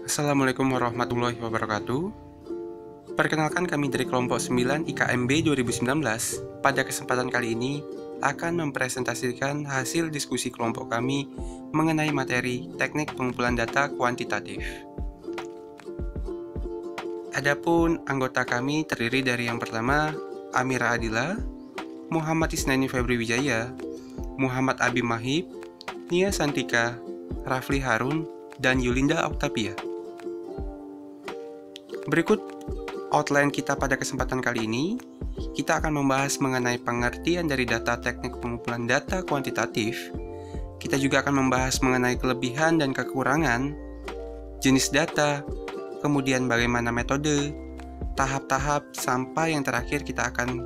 Assalamualaikum warahmatullahi wabarakatuh. Perkenalkan, kami dari kelompok 9 IKMB 2019. Pada kesempatan kali ini akan mempresentasikan hasil diskusi kelompok kami mengenai materi teknik pengumpulan data kuantitatif. Adapun anggota kami terdiri dari yang pertama Amira Adila, Muhammad Isnani Febri Wijaya, Muhammad Abi Mahib, Nia Santika, Rafli Harun, dan Yulinda Octavia. Berikut outline kita pada kesempatan kali ini. Kita akan membahas mengenai pengertian dari data teknik pengumpulan data kuantitatif. Kita juga akan membahas mengenai kelebihan dan kekurangan jenis data, kemudian bagaimana metode, tahap-tahap, sampai yang terakhir kita akan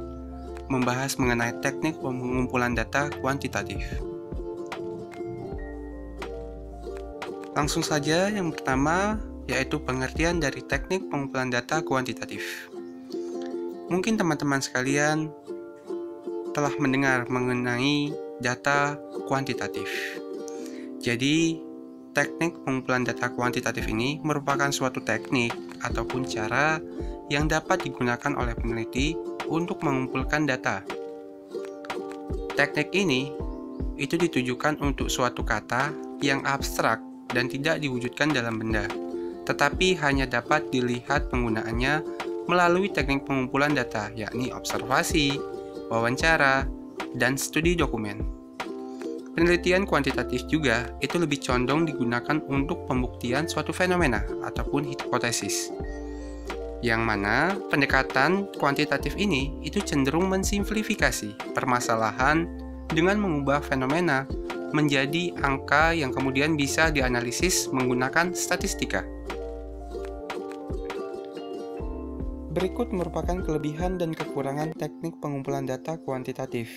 membahas mengenai teknik pengumpulan data kuantitatif. Langsung saja, yang pertama yaitu pengertian dari teknik pengumpulan data kuantitatif. Mungkin teman-teman sekalian telah mendengar mengenai data kuantitatif. Jadi, teknik pengumpulan data kuantitatif ini merupakan suatu teknik ataupun cara yang dapat digunakan oleh peneliti untuk mengumpulkan data. Teknik ini itu ditujukan untuk suatu kata yang abstrak dan tidak diwujudkan dalam benda, tetapi hanya dapat dilihat penggunaannya melalui teknik pengumpulan data, yakni observasi, wawancara, dan studi dokumen. Penelitian kuantitatif juga itu lebih condong digunakan untuk pembuktian suatu fenomena ataupun hipotesis, yang mana pendekatan kuantitatif ini itu cenderung mensimplifikasi permasalahan dengan mengubah fenomena menjadi angka yang kemudian bisa dianalisis menggunakan statistika. Berikut merupakan kelebihan dan kekurangan teknik pengumpulan data kuantitatif.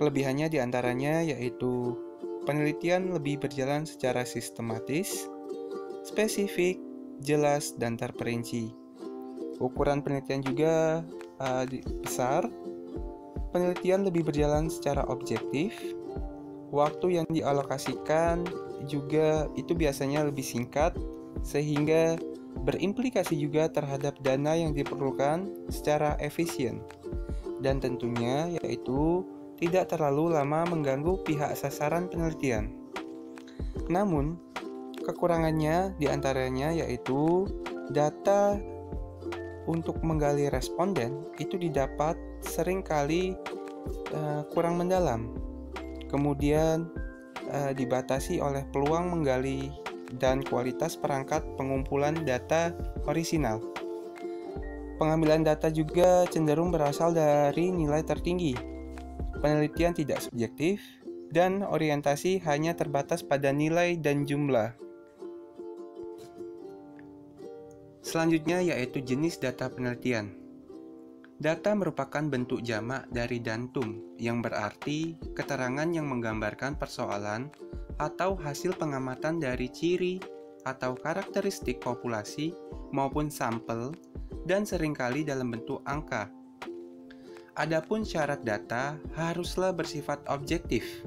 Kelebihannya diantaranya yaitu penelitian lebih berjalan secara sistematis, spesifik, jelas, dan terperinci. Ukuran penelitian juga besar, penelitian lebih berjalan secara objektif, waktu yang dialokasikan juga itu biasanya lebih singkat, sehingga berimplikasi juga terhadap dana yang diperlukan secara efisien, dan tentunya yaitu tidak terlalu lama mengganggu pihak sasaran penelitian. Namun, kekurangannya diantaranya yaitu data untuk menggali responden itu didapat seringkali kurang mendalam, kemudian dibatasi oleh peluang menggali dan kualitas perangkat pengumpulan data orisinal. Pengambilan data juga cenderung berasal dari nilai tertinggi, penelitian tidak subjektif, dan orientasi hanya terbatas pada nilai dan jumlah. Selanjutnya yaitu jenis data penelitian. Data merupakan bentuk jamak dari datum, yang berarti keterangan yang menggambarkan persoalan atau hasil pengamatan dari ciri atau karakteristik populasi maupun sampel, dan seringkali dalam bentuk angka. Adapun syarat data haruslah bersifat objektif.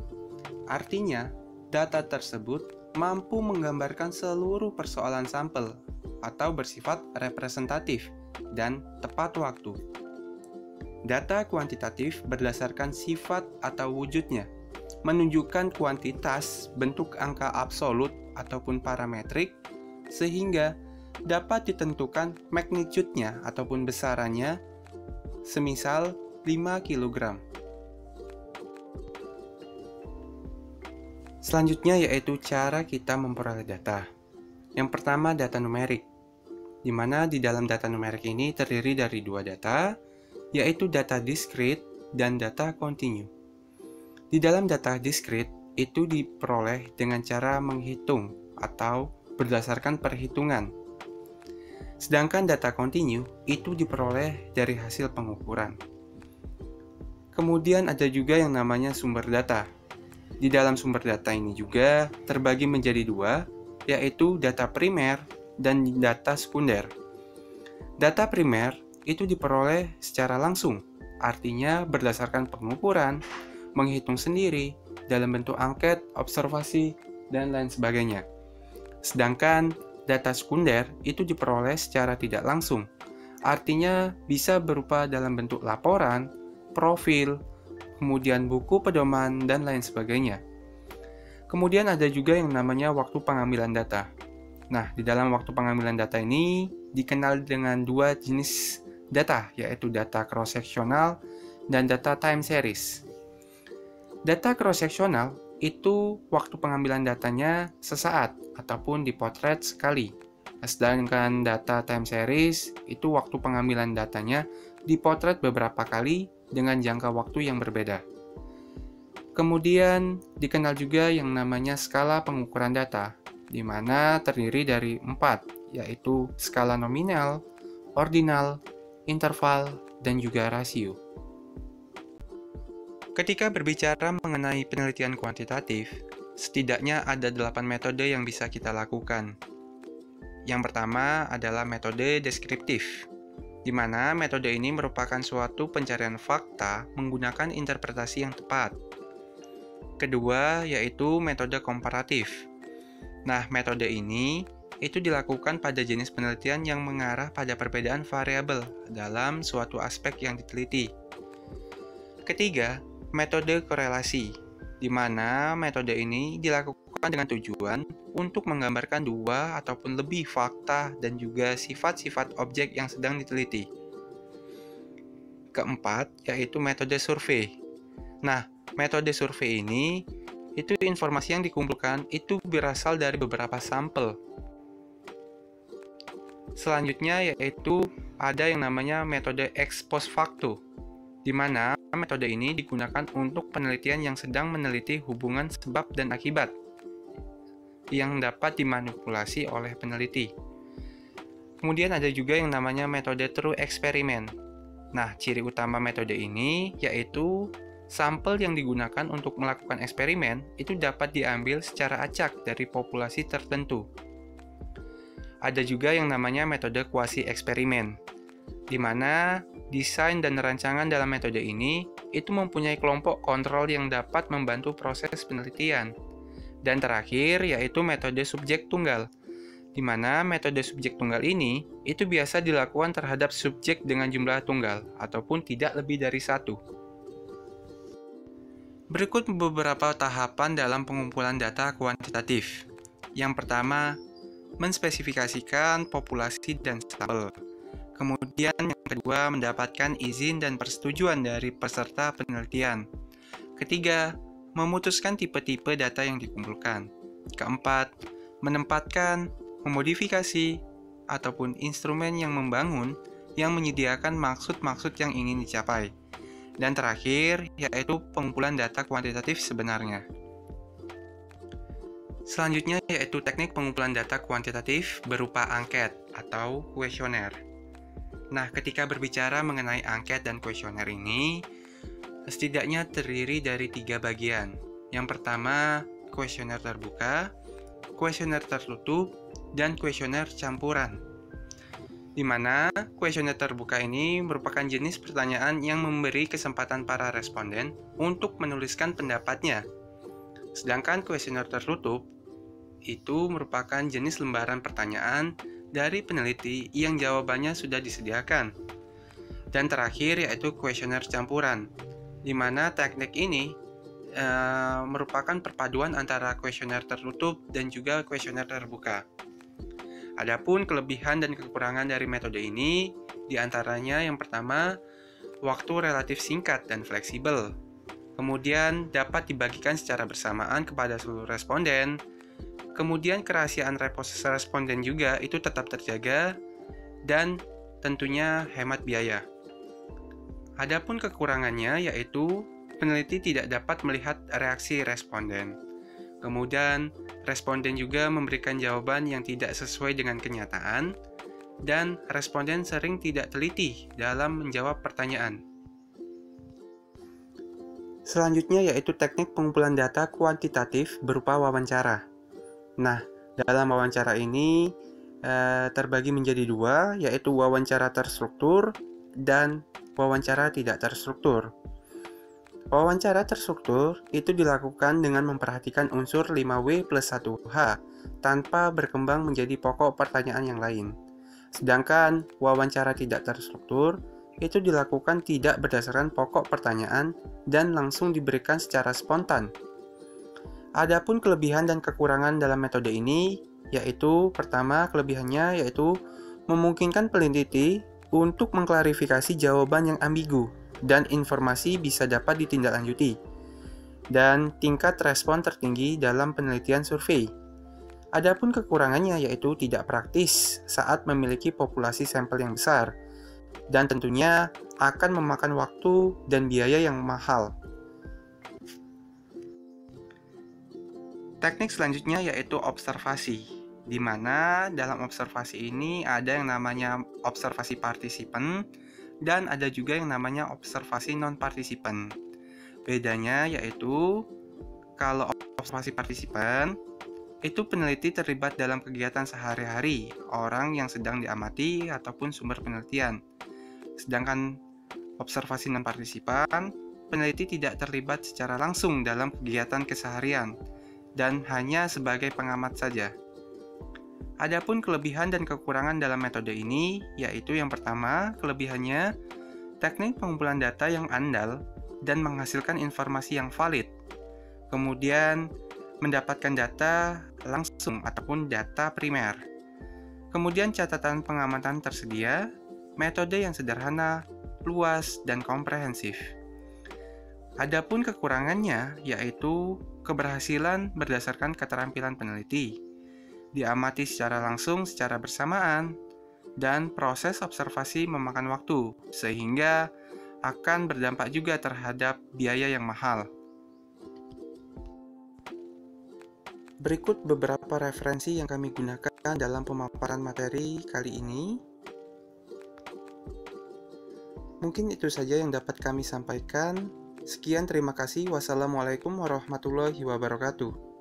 Artinya, data tersebut mampu menggambarkan seluruh persoalan sampel atau bersifat representatif dan tepat waktu. Data kuantitatif berdasarkan sifat atau wujudnya, menunjukkan kuantitas bentuk angka absolut ataupun parametrik, sehingga dapat ditentukan magnitude-nya ataupun besarannya, semisal 5 kg. Selanjutnya yaitu cara kita memperoleh data. Yang pertama, data numerik, di mana di dalam data numerik ini terdiri dari dua data, yaitu data diskrit dan data kontinu. Di dalam data diskrit itu diperoleh dengan cara menghitung atau berdasarkan perhitungan. Sedangkan data kontinu itu diperoleh dari hasil pengukuran. Kemudian ada juga yang namanya sumber data. Di dalam sumber data ini juga terbagi menjadi dua, yaitu data primer dan data sekunder. Data primer itu diperoleh secara langsung, artinya berdasarkan pengukuran, menghitung sendiri, dalam bentuk angket, observasi, dan lain sebagainya. Sedangkan Data sekunder itu diperoleh secara tidak langsung, artinya bisa berupa dalam bentuk laporan, profil, kemudian buku pedoman, dan lain sebagainya. Kemudian ada juga yang namanya waktu pengambilan data. Nah, di dalam waktu pengambilan data ini dikenal dengan dua jenis data, yaitu data cross-sectional dan data time series. Data cross-sectional itu waktu pengambilan datanya sesaat ataupun dipotret sekali. Sedangkan data time series itu waktu pengambilan datanya dipotret beberapa kali dengan jangka waktu yang berbeda. Kemudian dikenal juga yang namanya skala pengukuran data, di mana terdiri dari 4, yaitu skala nominal, ordinal, interval, dan juga rasio. Ketika berbicara mengenai penelitian kuantitatif, setidaknya ada 8 metode yang bisa kita lakukan. Yang pertama adalah metode deskriptif, di mana metode ini merupakan suatu pencarian fakta menggunakan interpretasi yang tepat. Kedua, yaitu metode komparatif. Nah, metode ini itu dilakukan pada jenis penelitian yang mengarah pada perbedaan variabel dalam suatu aspek yang diteliti. Ketiga, metode korelasi, di mana metode ini dilakukan dengan tujuan untuk menggambarkan dua ataupun lebih fakta dan juga sifat-sifat objek yang sedang diteliti. Keempat, yaitu metode survei. Nah, metode survei ini itu informasi yang dikumpulkan itu berasal dari beberapa sampel. Selanjutnya yaitu ada yang namanya metode ex post facto, di mana metode ini digunakan untuk penelitian yang sedang meneliti hubungan sebab dan akibat yang dapat dimanipulasi oleh peneliti. Kemudian ada juga yang namanya metode true experiment. Nah, ciri utama metode ini yaitu sampel yang digunakan untuk melakukan eksperimen itu dapat diambil secara acak dari populasi tertentu. Ada juga yang namanya metode quasi eksperimen, di mana desain dan rancangan dalam metode ini itu mempunyai kelompok kontrol yang dapat membantu proses penelitian. Dan terakhir yaitu metode subjek tunggal, di mana metode subjek tunggal ini itu biasa dilakukan terhadap subjek dengan jumlah tunggal ataupun tidak lebih dari satu. Berikut beberapa tahapan dalam pengumpulan data kuantitatif. Yang pertama, menspesifikasikan populasi dan sampel. Kemudian yang kedua, mendapatkan izin dan persetujuan dari peserta penelitian. Ketiga, memutuskan tipe-tipe data yang dikumpulkan. Keempat, menempatkan, memodifikasi, ataupun instrumen yang membangun yang menyediakan maksud-maksud yang ingin dicapai. Dan terakhir, yaitu pengumpulan data kuantitatif sebenarnya. Selanjutnya yaitu teknik pengumpulan data kuantitatif berupa angket atau kuesioner. Nah, ketika berbicara mengenai angket dan kuesioner ini, setidaknya terdiri dari 3 bagian. Yang pertama, kuesioner terbuka, kuesioner tertutup, dan kuesioner campuran. Di mana kuesioner terbuka ini merupakan jenis pertanyaan yang memberi kesempatan para responden untuk menuliskan pendapatnya. Sedangkan kuesioner tertutup itu merupakan jenis lembaran pertanyaan dari peneliti yang jawabannya sudah disediakan. Dan terakhir yaitu kuesioner campuran, di mana teknik ini merupakan perpaduan antara kuesioner tertutup dan juga kuesioner terbuka. Adapun kelebihan dan kekurangan dari metode ini, diantaranya yang pertama, waktu relatif singkat dan fleksibel. Kemudian dapat dibagikan secara bersamaan kepada seluruh responden. Kemudian kerahasiaan responden juga itu tetap terjaga dan tentunya hemat biaya. Adapun kekurangannya yaitu peneliti tidak dapat melihat reaksi responden. Kemudian responden juga memberikan jawaban yang tidak sesuai dengan kenyataan dan responden sering tidak teliti dalam menjawab pertanyaan. Selanjutnya yaitu teknik pengumpulan data kuantitatif berupa wawancara. Nah, dalam wawancara ini terbagi menjadi 2, yaitu wawancara terstruktur dan wawancara tidak terstruktur. Wawancara terstruktur itu dilakukan dengan memperhatikan unsur 5W plus 1H tanpa berkembang menjadi pokok pertanyaan yang lain. Sedangkan wawancara tidak terstruktur itu dilakukan tidak berdasarkan pokok pertanyaan dan langsung diberikan secara spontan. Adapun kelebihan dan kekurangan dalam metode ini, yaitu pertama kelebihannya yaitu memungkinkan peneliti untuk mengklarifikasi jawaban yang ambigu dan informasi bisa dapat ditindaklanjuti, dan tingkat respon tertinggi dalam penelitian survei. Adapun kekurangannya yaitu tidak praktis saat memiliki populasi sampel yang besar, dan tentunya akan memakan waktu dan biaya yang mahal. Teknik selanjutnya yaitu observasi, di mana dalam observasi ini ada yang namanya observasi partisipan dan ada juga yang namanya observasi non-partisipan. Bedanya yaitu kalau observasi partisipan itu peneliti terlibat dalam kegiatan sehari-hari orang yang sedang diamati ataupun sumber penelitian. Sedangkan observasi non-partisipan, peneliti tidak terlibat secara langsung dalam kegiatan keseharian dan hanya sebagai pengamat saja. Adapun kelebihan dan kekurangan dalam metode ini, yaitu yang pertama, kelebihannya, teknik pengumpulan data yang andal dan menghasilkan informasi yang valid. Kemudian, mendapatkan data langsung ataupun data primer. Kemudian catatan pengamatan tersedia, metode yang sederhana, luas, dan komprehensif. Adapun kekurangannya yaitu keberhasilan berdasarkan keterampilan peneliti, diamati secara langsung secara bersamaan, dan proses observasi memakan waktu, sehingga akan berdampak juga terhadap biaya yang mahal. Berikut beberapa referensi yang kami gunakan dalam pemaparan materi kali ini. Mungkin itu saja yang dapat kami sampaikan. Sekian, terima kasih. Wassalamualaikum warahmatullahi wabarakatuh.